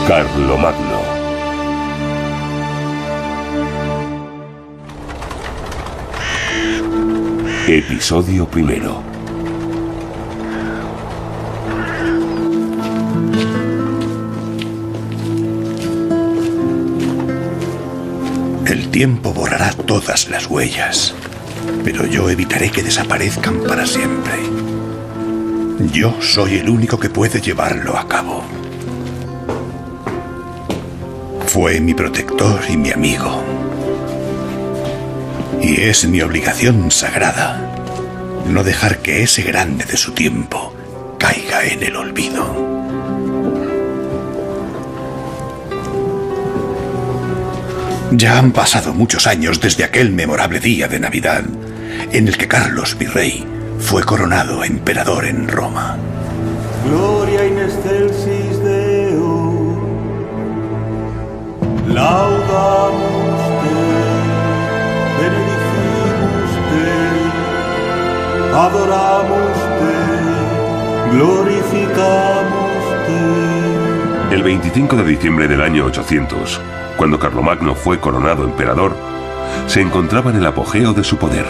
Carlomagno. Episodio primero. El tiempo borrará todas las huellas, pero yo evitaré que desaparezcan para siempre. Yo soy el único que puede llevarlo a cabo. Fue mi protector y mi amigo. Y es mi obligación sagrada no dejar que ese grande de su tiempo caiga en el olvido. Ya han pasado muchos años desde aquel memorable día de Navidad en el que Carlos Virrey fue coronado emperador en Roma. Gloria in excelsis Deo, laudamus Te, benedicimus Te, adoramus Te, glorificamos Te. El 25 de diciembre del año 800, cuando Carlomagno fue coronado emperador, se encontraba en el apogeo de su poder.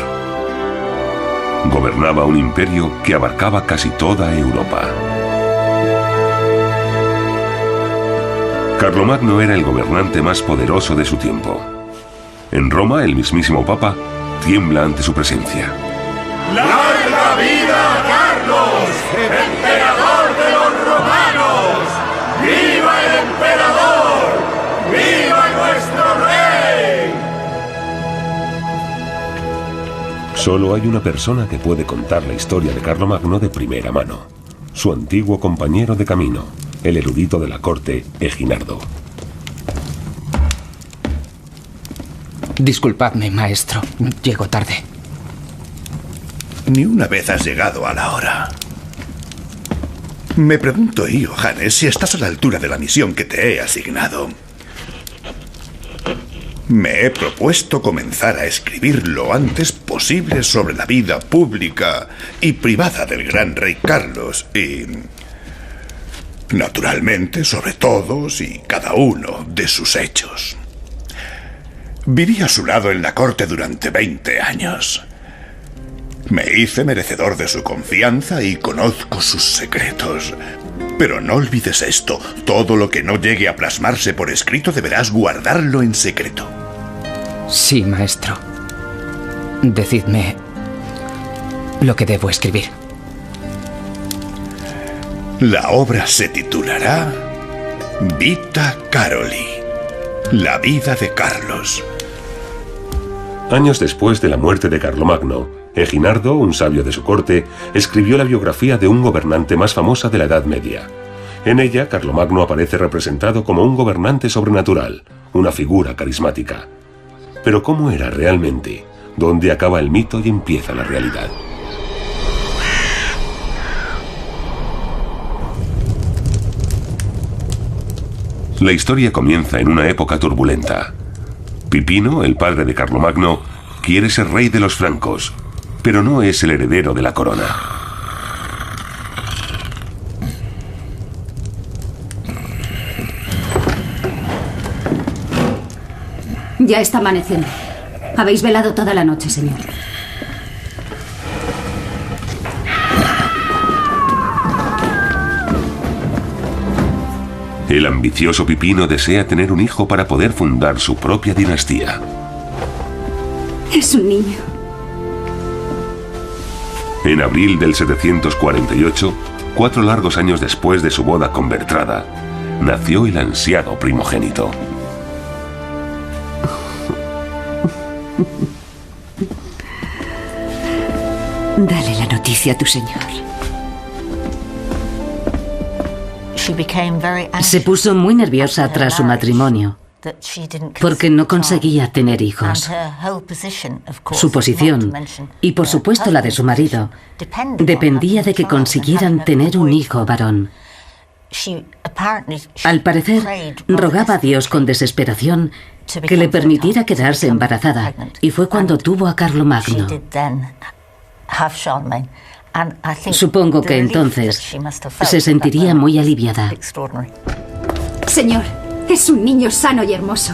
Gobernaba un imperio que abarcaba casi toda Europa. Carlomagno era el gobernante más poderoso de su tiempo. En Roma, el mismísimo Papa tiembla ante su presencia. ¡Larga vida a Carlos, emperador de los romanos! ¡Viva el emperador! ¡Viva nuestro rey! Solo hay una persona que puede contar la historia de Carlomagno de primera mano: su antiguo compañero de camino, el erudito de la corte, Eginardo. Disculpadme, maestro. Llego tarde. Ni una vez has llegado a la hora. Me pregunto, Iohannes, si estás a la altura de la misión que te he asignado. Me he propuesto comenzar a escribir lo antes posible sobre la vida pública y privada del gran rey Carlos y, naturalmente, sobre todos y cada uno de sus hechos. Viví a su lado en la corte durante 20 años. Me hice merecedor de su confianza y conozco sus secretos. Pero no olvides esto: todo lo que no llegue a plasmarse por escrito deberás guardarlo en secreto. Sí, maestro. Decidme lo que debo escribir. La obra se titulará Vita Caroli, la vida de Carlos. Años después de la muerte de Carlomagno, Eginardo, un sabio de su corte, escribió la biografía de un gobernante más famosa de la Edad Media. En ella, Carlomagno aparece representado como un gobernante sobrenatural, una figura carismática. Pero ¿cómo era realmente? ¿Dónde acaba el mito y empieza la realidad? La historia comienza en una época turbulenta. Pipino, el padre de Carlomagno, quiere ser rey de los francos, pero no es el heredero de la corona. Ya está amaneciendo. Habéis velado toda la noche, señor. El ambicioso Pipino desea tener un hijo para poder fundar su propia dinastía. Es un niño. En abril del 748, 4 largos años después de su boda con Bertrada, nació el ansiado primogénito. Dale la noticia a tu señor. Se puso muy nerviosa tras su matrimonio, porque no conseguía tener hijos. Su posición, y por supuesto la de su marido, dependía de que consiguieran tener un hijo varón. Al parecer, rogaba a Dios con desesperación que le permitiera quedarse embarazada, y fue cuando tuvo a Carlomagno. Supongo que entonces se sentiría muy aliviada. Señor, es un niño sano y hermoso.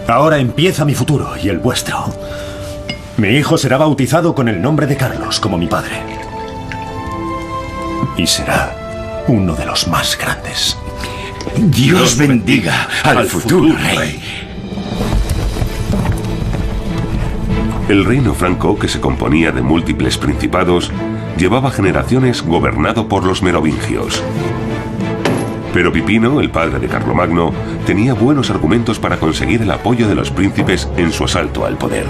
Ahora empieza mi futuro y el vuestro. Mi hijo será bautizado con el nombre de Carlos, como mi padre. Y será uno de los más grandes. Dios bendiga al futuro rey. El reino franco, que se componía de múltiples principados, llevaba generaciones gobernado por los merovingios. Pero Pipino, el padre de Carlomagno, tenía buenos argumentos para conseguir el apoyo de los príncipes en su asalto al poder.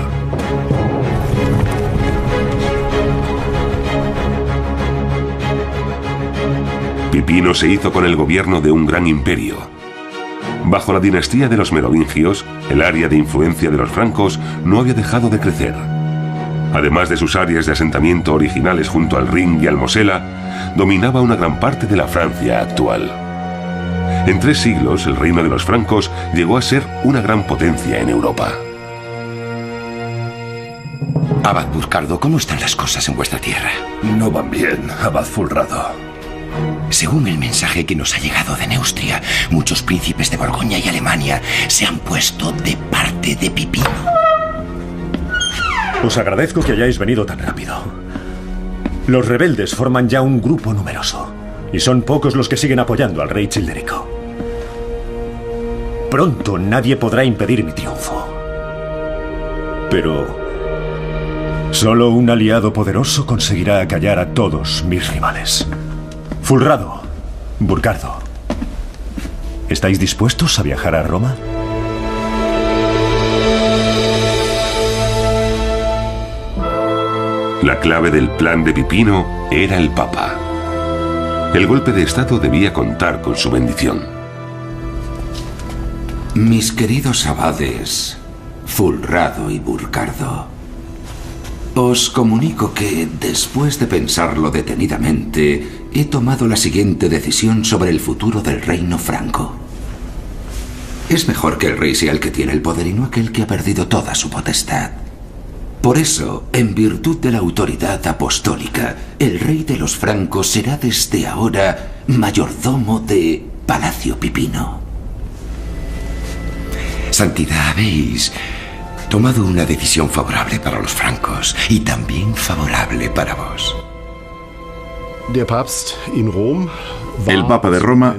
Pipino se hizo con el gobierno de un gran imperio. Bajo la dinastía de los merovingios, el área de influencia de los francos no había dejado de crecer. Además de sus áreas de asentamiento originales junto al Rin y al Mosela, dominaba una gran parte de la Francia actual. En 3 siglos, el reino de los francos llegó a ser una gran potencia en Europa. Abad Burcardo, ¿cómo están las cosas en vuestra tierra? No van bien, Abad Fulrado. Según el mensaje que nos ha llegado de Neustria, muchos príncipes de Borgoña y Alemania se han puesto de parte de Pipino. Os agradezco que hayáis venido tan rápido. Los rebeldes forman ya un grupo numeroso, y son pocos los que siguen apoyando al rey Childerico. Pronto nadie podrá impedir mi triunfo. Pero solo un aliado poderoso conseguirá acallar a todos mis rivales. Fulrado, Burcardo, ¿estáis dispuestos a viajar a Roma? La clave del plan de Pipino era el Papa. El golpe de estado debía contar con su bendición. Mis queridos abades, Fulrado y Burcardo, os comunico que, después de pensarlo detenidamente, he tomado la siguiente decisión sobre el futuro del reino franco. Es mejor que el rey sea el que tiene el poder y no aquel que ha perdido toda su potestad. Por eso, en virtud de la autoridad apostólica, el rey de los francos será desde ahora mayordomo de Palacio Pipino. Santidad, habéis tomado una decisión favorable para los francos y también favorable para vos. El Papa de Roma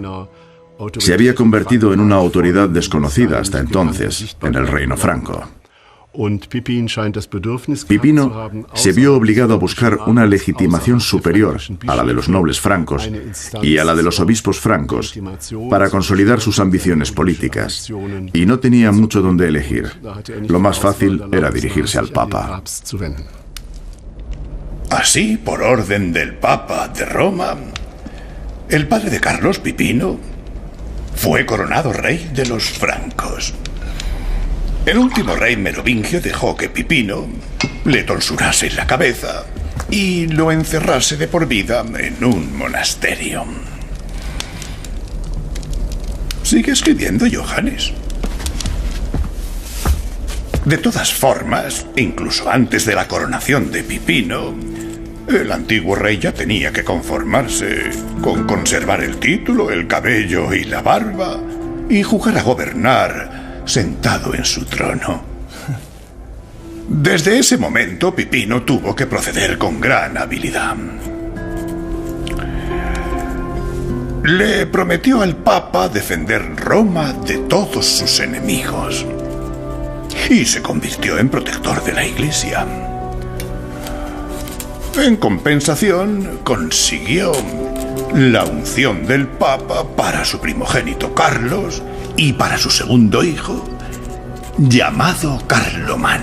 se había convertido en una autoridad desconocida hasta entonces en el reino franco. Pipino se vio obligado a buscar una legitimación superior a la de los nobles francos y a la de los obispos francos para consolidar sus ambiciones políticas, y no tenía mucho donde elegir. Lo más fácil era dirigirse al Papa. Así, por orden del Papa de Roma, el padre de Carlos, Pipino, fue coronado rey de los francos. El último rey merovingio dejó que Pipino le tonsurase la cabeza y lo encerrase de por vida en un monasterio. Sigue escribiendo, Johannes. De todas formas, incluso antes de la coronación de Pipino, el antiguo rey ya tenía que conformarse con conservar el título, el cabello y la barba y jugar a gobernar sentado en su trono. Desde ese momento, Pipino tuvo que proceder con gran habilidad. Le prometió al Papa defender Roma de todos sus enemigos y se convirtió en protector de la Iglesia. En compensación, consiguió la unción del Papa para su primogénito Carlos y para su segundo hijo, llamado Carlomán.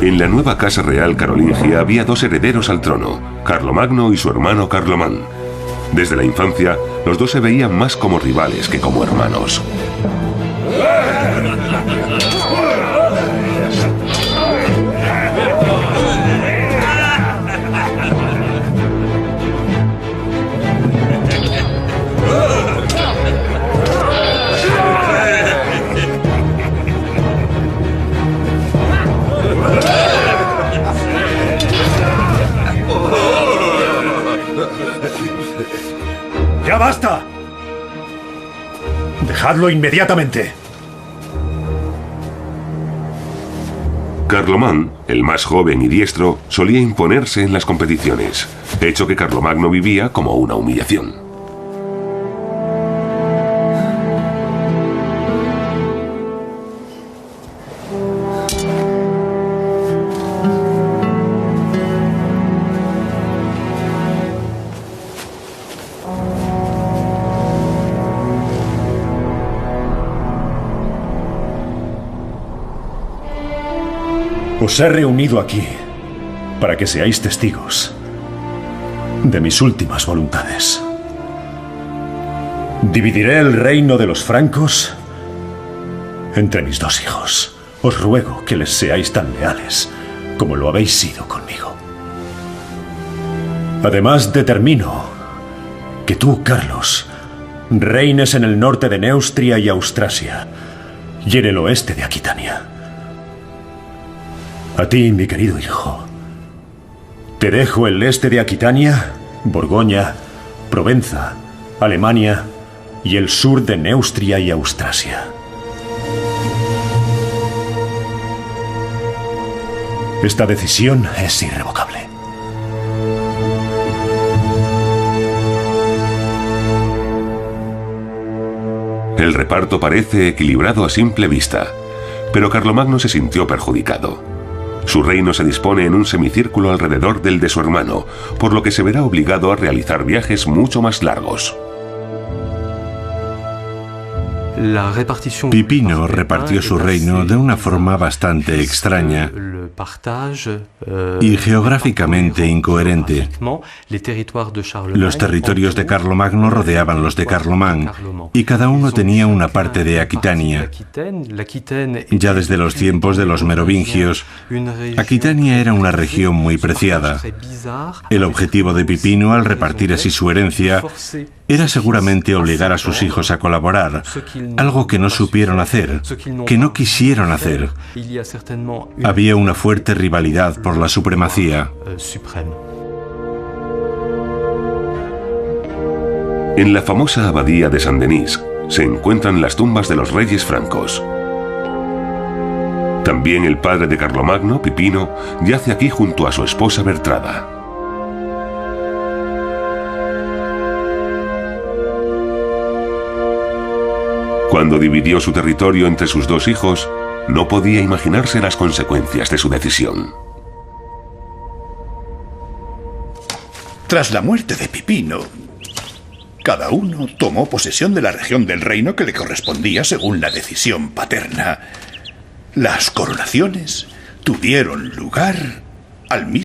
En la nueva casa real carolingia había 2 herederos al trono, Carlomagno y su hermano Carlomán. Desde la infancia, los dos se veían más como rivales que como hermanos. Dejadlo inmediatamente. Carlomán, el más joven y diestro, solía imponerse en las competiciones, hecho que Carlomagno vivía como una humillación. Os he reunido aquí para que seáis testigos de mis últimas voluntades. Dividiré el reino de los francos entre mis dos hijos. Os ruego que les seáis tan leales como lo habéis sido conmigo. Además, determino que tú, Carlos, reines en el norte de Neustria y Austrasia y en el oeste de Aquitania. A ti, mi querido hijo, te dejo el este de Aquitania, Borgoña, Provenza, Alemania y el sur de Neustria y Austrasia. Esta decisión es irrevocable. El reparto parece equilibrado a simple vista, pero Carlomagno se sintió perjudicado. Su reino se dispone en un semicírculo alrededor del de su hermano, por lo que se verá obligado a realizar viajes mucho más largos. Pipino repartió su reino de una forma bastante extraña y geográficamente incoherente. Los territorios de Carlomagno rodeaban los de Carlomán y cada uno tenía una parte de Aquitania. Ya desde los tiempos de los merovingios, Aquitania era una región muy preciada. El objetivo de Pipino al repartir así su herencia era seguramente obligar a sus hijos a colaborar, algo que no supieron hacer, que no quisieron hacer. Había una fuerte rivalidad por la supremacía. En la famosa abadía de Saint-Denis se encuentran las tumbas de los reyes francos. También el padre de Carlomagno, Pipino, yace aquí junto a su esposa Bertrada. Cuando dividió su territorio entre sus dos hijos, no podía imaginarse las consecuencias de su decisión. Tras la muerte de Pipino, cada uno tomó posesión de la región del reino que le correspondía según la decisión paterna. Las coronaciones tuvieron lugar al mismo